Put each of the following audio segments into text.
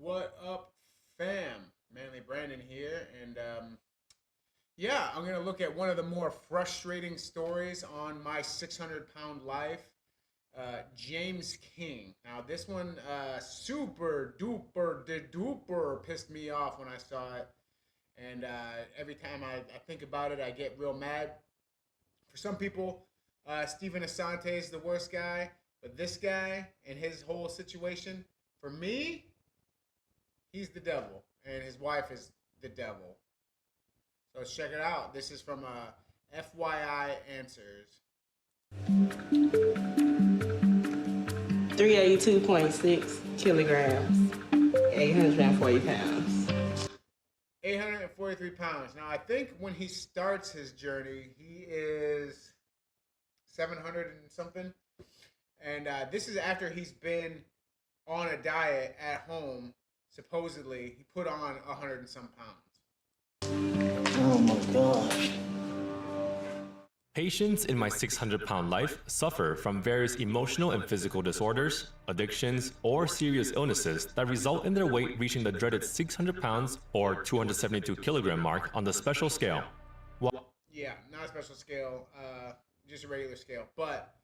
What up, fam? Manly Brandon here, and yeah, I'm gonna look at one of the more frustrating stories on my 600-pound life. James King. Now, this one super duper de duper pissed me off when I saw it, and every time I think about it, I get real mad. For some people, Stephen Asante is the worst guy, but this guy and his whole situation, for me, he's the devil, and his wife is the devil. So let's check it out. This is from FYI Answers. 382.6 kilograms, 840 pounds. 843 pounds. Now, I think when he starts his journey, he is 700 and something. And this is after he's been on a diet at home. Supposedly, he put on 100 and some pounds. Oh my gosh. Patients in my 600-pound life suffer from various emotional and physical disorders, addictions, or serious illnesses that result in their weight reaching the dreaded 600 pounds or 272 kilogram mark on the special scale. Yeah, not a special scale, just a regular scale. But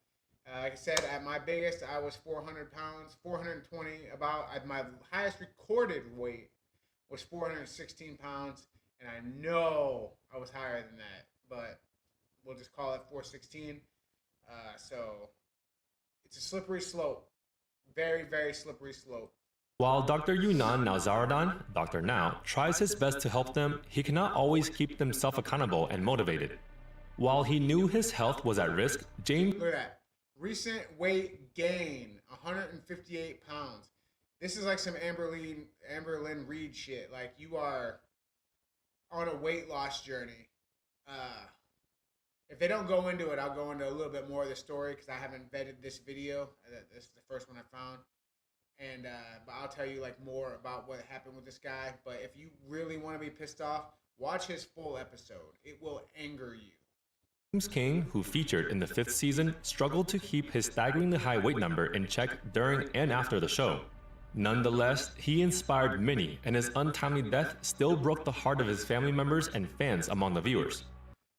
like I said, at my biggest, I was 400 pounds, 420. My highest recorded weight was 416 pounds, and I know I was higher than that, but we'll just call it 416. So it's a slippery slope, very, very slippery slope. While Dr. Yunan Nazaradan, Dr. Now, tries his best to help them, he cannot always keep themselves accountable and motivated. While he knew his health was at risk, James... Look at that. Recent weight gain, 158 pounds. This is like some Amber Lynn Reed shit. Like, you are on a weight loss journey. If they don't go into it, I'll go into a little bit more of the story because I haven't vetted this video. This is the first one I found. And but I'll tell you like more about what happened with this guy. But if you really want to be pissed off, watch his full episode. It will anger you. James King, who featured in the 5th season, struggled to keep his staggeringly high weight number in check during and after the show. Nonetheless, he inspired many, and his untimely death still broke the heart of his family members and fans among the viewers.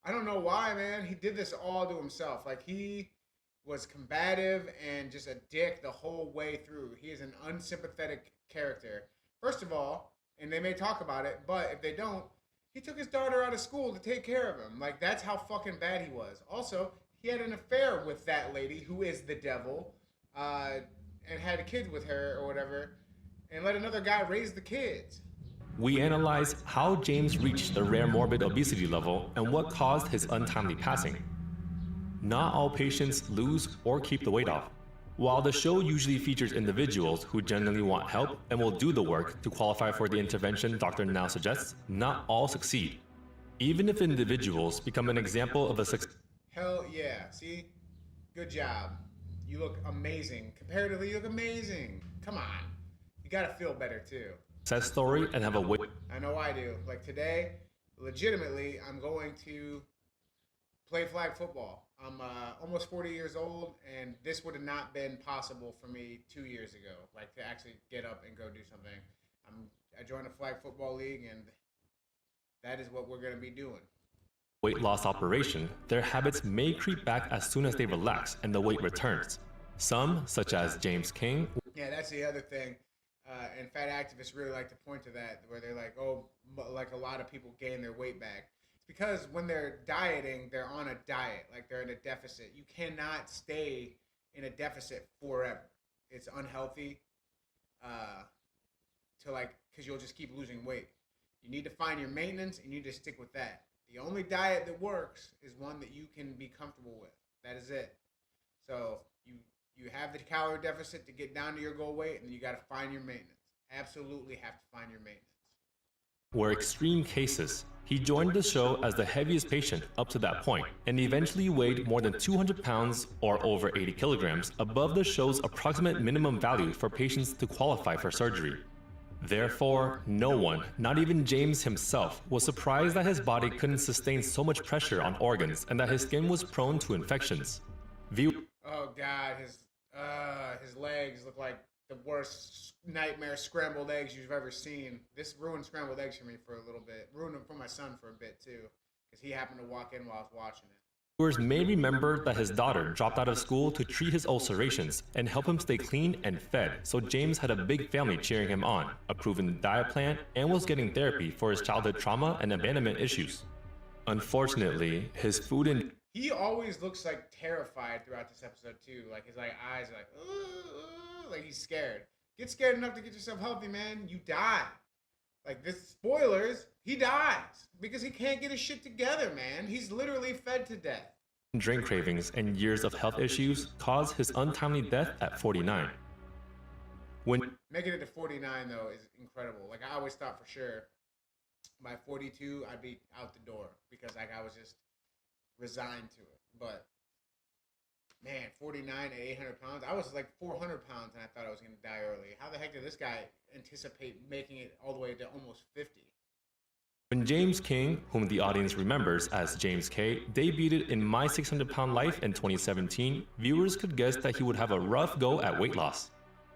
I don't know why, man. He did this all to himself. Like, he was combative and just a dick the whole way through. He is an unsympathetic character. First of all, and they may talk about it, but if they don't, he took his daughter out of school to take care of him. Like, that's how fucking bad he was. Also, he had an affair with that lady who is the devil, and had a kid with her or whatever, and let another guy raise the kids. We analyze how James reached the rare morbid obesity level and what caused his untimely passing. Not all patients lose or keep the weight off. While the show usually features individuals who genuinely want help and will do the work to qualify for the intervention Dr. Now suggests, not all succeed. Even if individuals become an example of a success. Hell yeah. See? Good job. You look amazing. Comparatively, you look amazing. Come on. You gotta feel better too. Success story and have a weight. I know I do. Like today, legitimately, I'm going to play flag football. I'm almost 40 years old, and this would have not been possible for me 2 years ago. Like to actually get up and go do something. I joined a flag football league, and that is what we're gonna be doing. Weight loss operation, their habits may creep back as soon as they relax and the weight returns. Some, such as James King. Yeah, that's the other thing. And fat activists really like to point to that, where they're like, oh, like a lot of people gain their weight back. It's because when they're dieting, they're on a diet, like they're in a deficit. You cannot stay in a deficit forever. It's unhealthy because you'll just keep losing weight. You need to find your maintenance and you need to stick with that. The only diet that works is one that you can be comfortable with. That is it. So you have the calorie deficit to get down to your goal weight, and then you got to find your maintenance. Absolutely have to find your maintenance. Were extreme cases. He joined the show as the heaviest patient up to that point, and eventually weighed more than 200 pounds or over 80 kilograms above the show's approximate minimum value for patients to qualify for surgery. Therefore, no one, not even James himself, was surprised that his body couldn't sustain so much pressure on organs and that his skin was prone to infections. Oh God, his legs look like the worst nightmare scrambled eggs you've ever seen. This ruined scrambled eggs for me for a little bit. Ruined them for my son for a bit too, because he happened to walk in while I was watching it. Viewers may remember that his daughter dropped out of school to treat his ulcerations and help him stay clean and fed, so James had a big family cheering him on, approving the diet plan, and was getting therapy for his childhood trauma and abandonment issues. Unfortunately, his food and He always looks like terrified throughout this episode too. Like his eyes are like, like he's scared. Get scared enough to get yourself healthy, man. You die. Like this spoilers, he dies because he can't get his shit together, man. He's literally fed to death. drink cravings and years of health issues caused his untimely death at 49. When Making it to 49 though is incredible. Like I always thought for sure by 42 I'd be out the door because like I was just resigned to it. But man, 49 at 800 pounds. I was like 400 pounds and I thought I was going to die early. How the heck did this guy anticipate making it all the way to almost 50? When James King, whom the audience remembers as James K, debuted in My 600 Pound Life in 2017, viewers could guess that he would have a rough go at weight loss.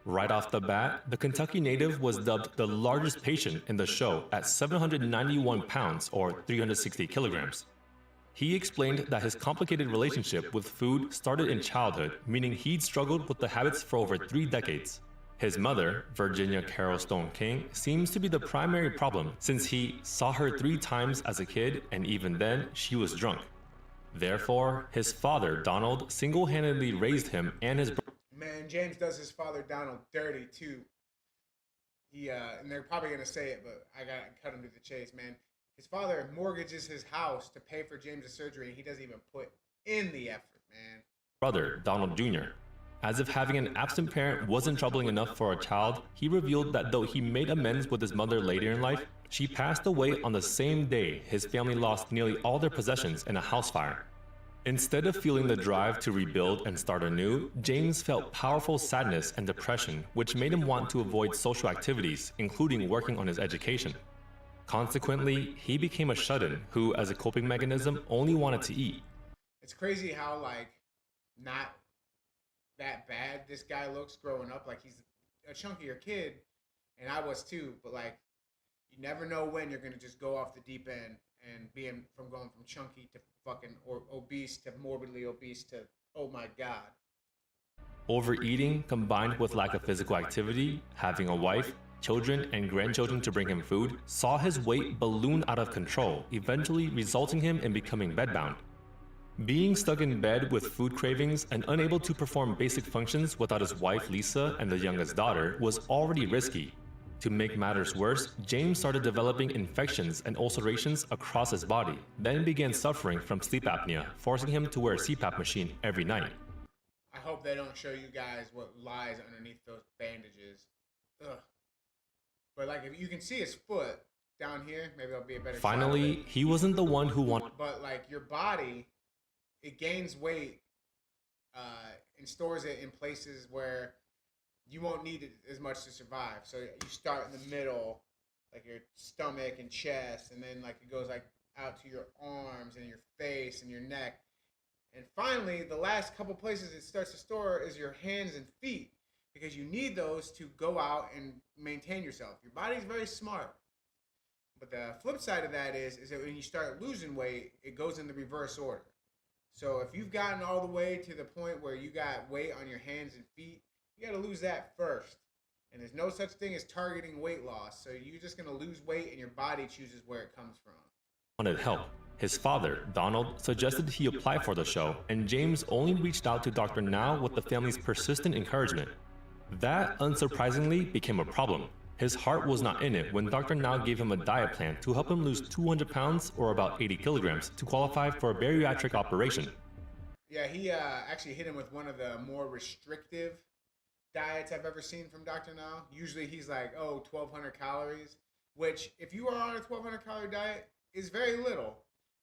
Right off the bat, the Kentucky native was dubbed the largest patient in the show at 791 pounds or 360 kilograms. He explained that his complicated relationship with food started in childhood, meaning he'd struggled with the habits for over 3 decades. His mother, Virginia Carol Stone King, seems to be the primary problem since he saw her 3 times as a kid and even then she was drunk. Therefore, his father, Donald, single-handedly raised him and his brother. Man, James does his father Donald dirty too. And they're probably gonna say it, but I gotta cut him to the chase, man. His father mortgages his house to pay for James's surgery, and he doesn't even put in the effort, man. Brother, Donald Jr. As if having an absent parent wasn't troubling enough for a child, he revealed that though he made amends with his mother later in life, she passed away on the same day his family lost nearly all their possessions in a house fire. Instead of feeling the drive to rebuild and start anew, James felt powerful sadness and depression, which made him want to avoid social activities, including working on his education. Consequently, he became a shut-in who, as a coping mechanism, only wanted to eat. It's crazy how like not that bad this guy looks growing up. Like he's a chunkier kid, and I was too. But like, you never know when you're gonna just go off the deep end and from going from chunky to fucking or obese to morbidly obese to oh my god. Overeating, combined with lack of physical activity, having a wife, children, and grandchildren to bring him food, saw his weight balloon out of control, eventually resulting him in becoming bedbound. Being stuck in bed with food cravings and unable to perform basic functions without his wife Lisa and the youngest daughter was already risky. To make matters worse, James started developing infections and ulcerations across his body, then began suffering from sleep apnea, forcing him to wear a CPAP machine every night. I hope they don't show you guys what lies underneath those bandages. Ugh. But like if you can see his foot down here, maybe I'll be a better shot of Finally, it. he wasn't the one who wanted. But like your body, it gains weight and stores it in places where you won't need it as much to survive. So you start in the middle, like your stomach and chest, and then like it goes like out to your arms and your face and your neck. And finally, the last couple places it starts to store is your hands and feet, because you need those to go out and maintain yourself. Your body's very smart. But the flip side of that is that when you start losing weight, it goes in the reverse order. So if you've gotten all the way to the point where you got weight on your hands and feet, you got to lose that first. And there's no such thing as targeting weight loss. So you're just going to lose weight and your body chooses where it comes from. Wanted help. His father, Donald, suggested he apply for the show, and James only reached out to Dr. Now with the family's persistent encouragement. That, unsurprisingly, became a problem. His heart was not in it when Dr. Now gave him a diet plan to help him lose 200 pounds or about 80 kilograms to qualify for a bariatric operation. Yeah, he actually hit him with one of the more restrictive diets I've ever seen from Dr. Now. Usually he's like, 1,200 calories, which if you are on a 1,200 calorie diet is very little,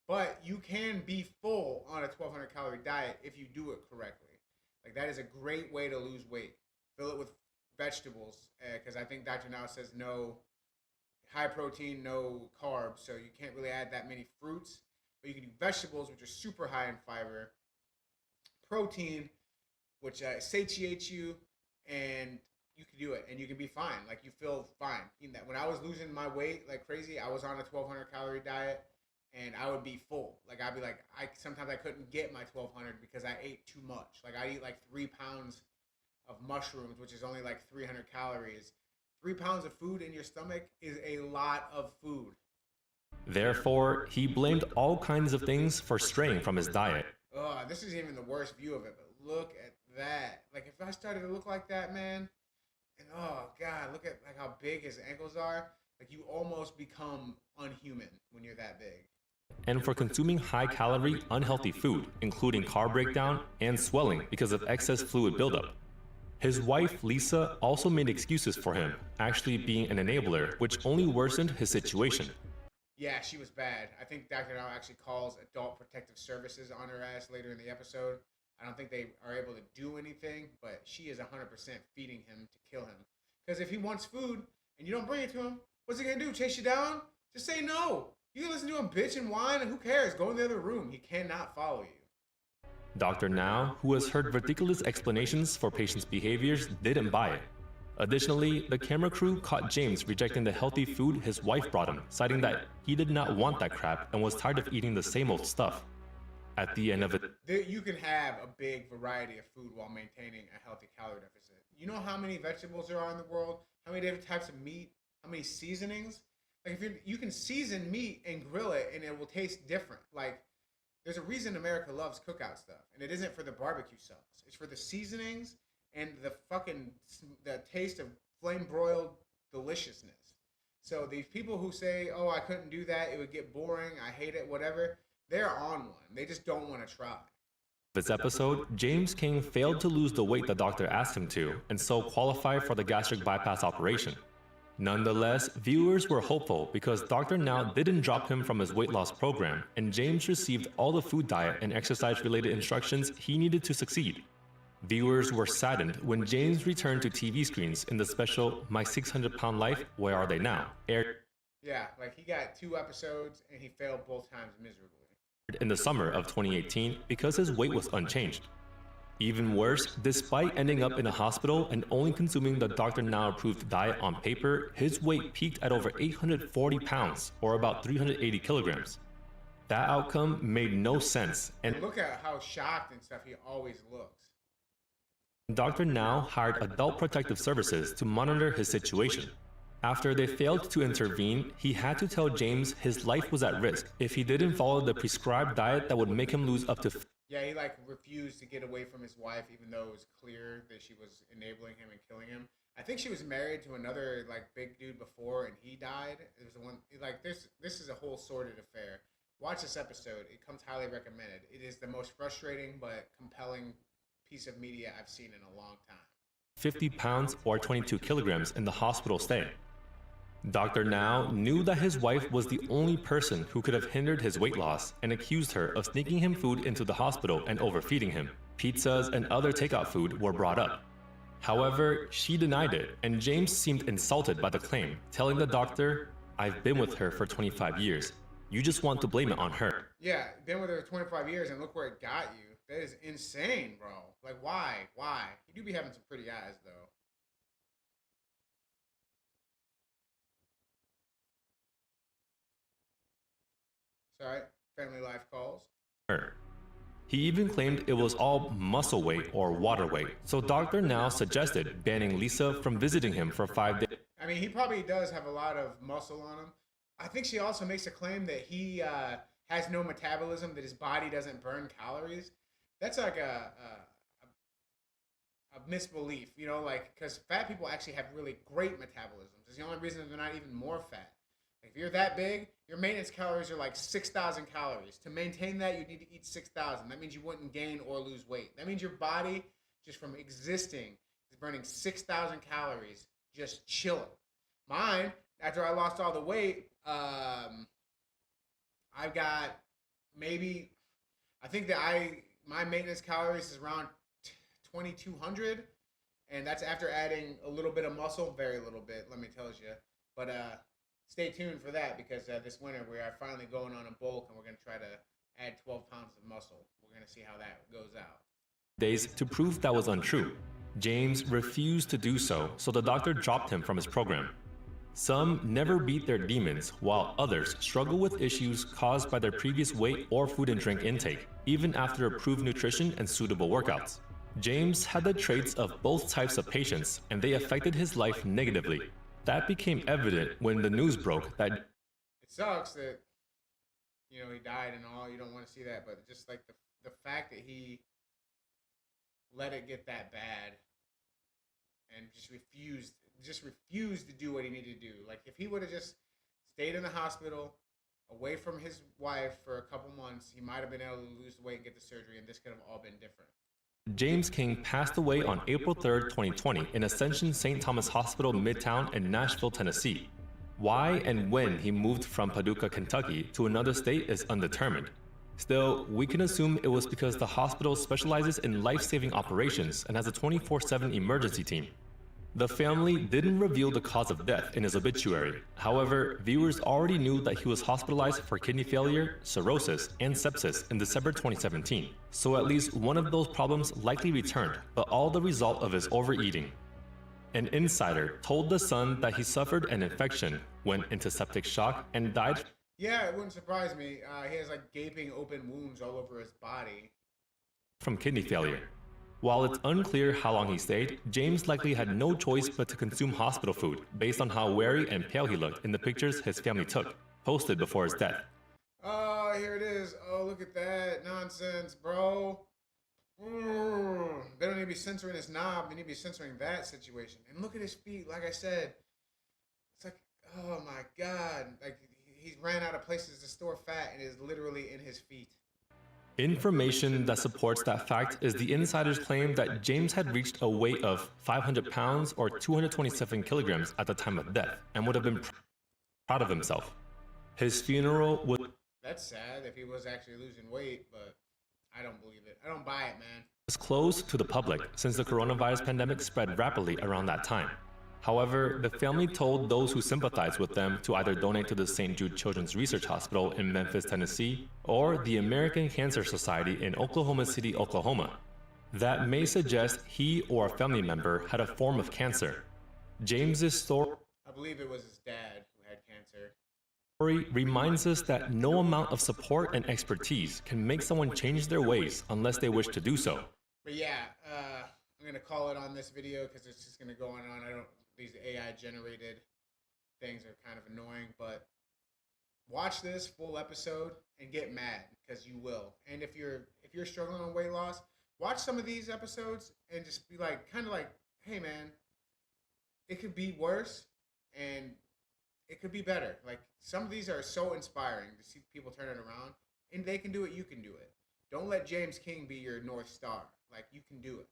but you can be full on a 1,200 calorie diet if you do it correctly. Like that is a great way to lose weight. Fill it with vegetables, because I think Dr. Now says no high protein, no carbs, so you can't really add that many fruits, but you can do vegetables, which are super high in fiber, protein, which satiates you, and you can do it and you can be fine. Like you feel fine. When I was losing my weight like crazy, I was on a 1,200 calorie diet, and I would be full. Like I'd be like, I sometimes I couldn't get my 1,200 because I ate too much. Like I eat like 3 pounds of mushrooms, which is only like 300 calories. 3 pounds of food in your stomach is a lot of food. Therefore, he blamed all kinds of things for straying from his diet. Oh, this is even the worst view of it. But look at that. Like if I started to look like that, man, and oh god, look at like how big his ankles are. Like you almost become unhuman when you're that big. And for consuming high-calorie, unhealthy food, including carb breakdown and swelling because of excess fluid buildup. His wife, Lisa, also made excuses for him, actually being an enabler, which only worsened his situation. Yeah, she was bad. I think Dr. Now actually calls Adult Protective Services on her ass later in the episode. I don't think they are able to do anything, but she is 100% feeding him to kill him. Because if he wants food and you don't bring it to him, what's he going to do? Chase you down? Just say no. You can listen to him bitch and whine, and who cares? Go in the other room. He cannot follow you. Dr. Now, who has heard ridiculous explanations for patients' behaviors, didn't buy it. Additionally, the camera crew caught James rejecting the healthy food his wife brought him, citing that he did not want that crap and was tired of eating the same old stuff. At the end of it, You can have a big variety of food while maintaining a healthy calorie deficit. You know how many vegetables there are in the world? How many different types of meat? How many seasonings? Like if you can season meat and grill it and it will taste different. Like there's a reason America loves cookout stuff, and it isn't for the barbecue sauce. It's for the seasonings and the taste of flame broiled deliciousness. So these people who say, "Oh, I couldn't do that. It would get boring. I hate it. Whatever." They're on one. They just don't want to try. this episode, James King failed to lose the weight the doctor asked him to, and so qualified for the gastric bypass operation. Nonetheless, viewers were hopeful because Dr. Now didn't drop him from his weight loss program, and James received all the food diet and exercise-related instructions he needed to succeed. Viewers were saddened when James returned to TV screens in the special My 600-Pound Life, Where Are They Now? Aired Yeah, like he got 2 episodes and he failed both times miserably. in the summer of 2018 because his weight was unchanged. Even worse, despite ending up in a hospital and only consuming the Dr. Now approved diet on paper, his weight peaked at over 840 pounds, or about 380 kilograms. That outcome made no sense, and Look at how shocked and stuff he always looks. Dr. Now hired Adult Protective Services to monitor his situation. After they failed to intervene, he had to tell James his life was at risk if he didn't follow the prescribed diet that would make him lose up to Yeah, he like refused to get away from his wife, even though it was clear that she was enabling him and killing him. I think she was married to another like big dude before, and he died. It was the one like this. This is a whole sordid affair. Watch this episode. It comes highly recommended. It is the most frustrating but compelling piece of media I've seen in a long time. 50 pounds or 22 kilograms in the hospital stay. Dr. Now knew that his wife was the only person who could have hindered his weight loss and accused her of sneaking him food into the hospital and overfeeding him. Pizzas and other takeout food were brought up. However, she denied it, and James seemed insulted by the claim, telling the doctor, "I've been with her for 25 years. You just want to blame it on her." Yeah, been with her 25 years and look where it got you. That is insane, bro. Like, why? Why? You do be having some pretty eyes, though. Sorry, family life calls. Her. He even claimed it was all muscle weight or water weight, so Dr. Now suggested banning Lisa from visiting him for 5 days. I mean, he probably does have a lot of muscle on him. I think she also makes a claim that he has no metabolism, that his body doesn't burn calories. That's like a misbelief, you know, like, because fat people actually have really great metabolisms. It's the only reason they're not even more fat. Like, if you're that big, your maintenance calories are like 6,000 calories. To maintain that, you need to eat 6,000. That means you wouldn't gain or lose weight. That means your body, just from existing, is burning 6,000 calories just chilling. Mine, after I lost all the weight, I've got maybe, I think that my maintenance calories is around 2,200, and that's after adding a little bit of muscle, very little bit, let me tell you. But stay tuned for that, because this winter we are finally going on a bulk, and we're going to try to add 12 pounds of muscle. We're going to see how that goes out. days to prove that was untrue. James refused to do so, so the doctor dropped him from his program. Some never beat their demons, while others struggle with issues caused by their previous weight or food and drink intake, even after approved nutrition and suitable workouts. James had the traits of both types of patients, and they affected his life negatively. That became evident when the news broke that It sucks that, you know, he died and all. You don't want to see that, but just like the fact that he let it get that bad and just refused to do what he needed to do. Like if he would have just stayed in the hospital, away from his wife for a couple months, he might have been able to lose the weight and get the surgery, and this could have all been different. James King passed away on April 3, 2020 in Ascension St. Thomas Hospital, Midtown in Nashville, Tennessee. Why and when he moved from Paducah, Kentucky to another state is undetermined. Still, we can assume it was because the hospital specializes in life-saving operations and has a 24/7 emergency team. The family didn't reveal the cause of death in his obituary. However, viewers already knew that he was hospitalized for kidney failure, cirrhosis, and sepsis in December 2017. So at least one of those problems likely returned, but all the result of his overeating. An insider told The Sun that he suffered an infection, went into septic shock, and died Yeah, it wouldn't surprise me. He has like gaping open wounds all over his body. from kidney failure. While it's unclear how long he stayed, James likely had no choice but to consume hospital food based on how wary and pale he looked in the pictures his family took, posted before his death. Oh, here it is. Oh, look at that nonsense, bro. They don't need to be censoring his knob. They need to be censoring that situation. And look at his feet. Like I said, it's like, oh my God. Like he's ran out of places to store fat and it is literally in his feet. Information that supports that fact is the insider's claim that James had reached a weight of 500 pounds or 227 kilograms at the time of death and would have been proud of himself. His funeral was That's sad if he was actually losing weight, but I don't believe it. I don't buy it, man. closed to the public since the coronavirus pandemic spread rapidly around that time. However, the family told those who sympathized with them to either donate to the St. Jude Children's Research Hospital in Memphis, Tennessee, or the American Cancer Society in Oklahoma City, Oklahoma. That may suggest he or a family member had a form of cancer. James's story I believe it was his dad who had cancer. reminds us that no amount of support and expertise can make someone change their ways unless they wish to do so. But yeah, I'm gonna call it on this video because it's just gonna go on and on. These AI generated things are kind of annoying, but watch this full episode and get mad because you will. And if you're struggling on weight loss, watch some of these episodes and just be like, kind of like, hey man, it could be worse and it could be better. Like some of these are so inspiring to see people turn it around, and they can do it. You can do it. Don't let James King be your North Star. Like you can do it.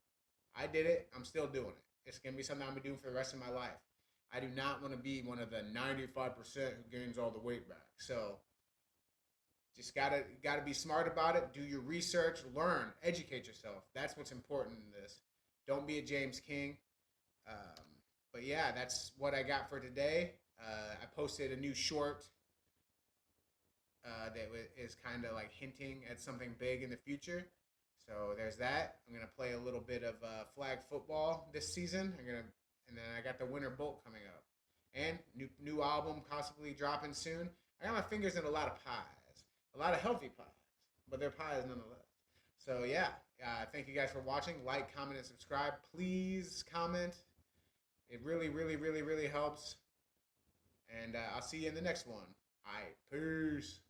I did it. I'm still doing it. It's going to be something I'm going to do for the rest of my life. I do not want to be one of the 95% who gains all the weight back. So just gotta be smart about it. Do your research, learn, educate yourself. That's what's important in this. Don't be a James King. But yeah, that's what I got for today. I posted a new short that is kind of like hinting at something big in the future. So there's that. I'm gonna play a little bit of flag football this season. And then I got the Winter Bolt coming up, and new album possibly dropping soon. I got my fingers in a lot of pies, a lot of healthy pies, but they're pies nonetheless. So yeah, thank you guys for watching. Like, comment, and subscribe. Please comment. It really, really, really, really helps. And I'll see you in the next one. All right, peace.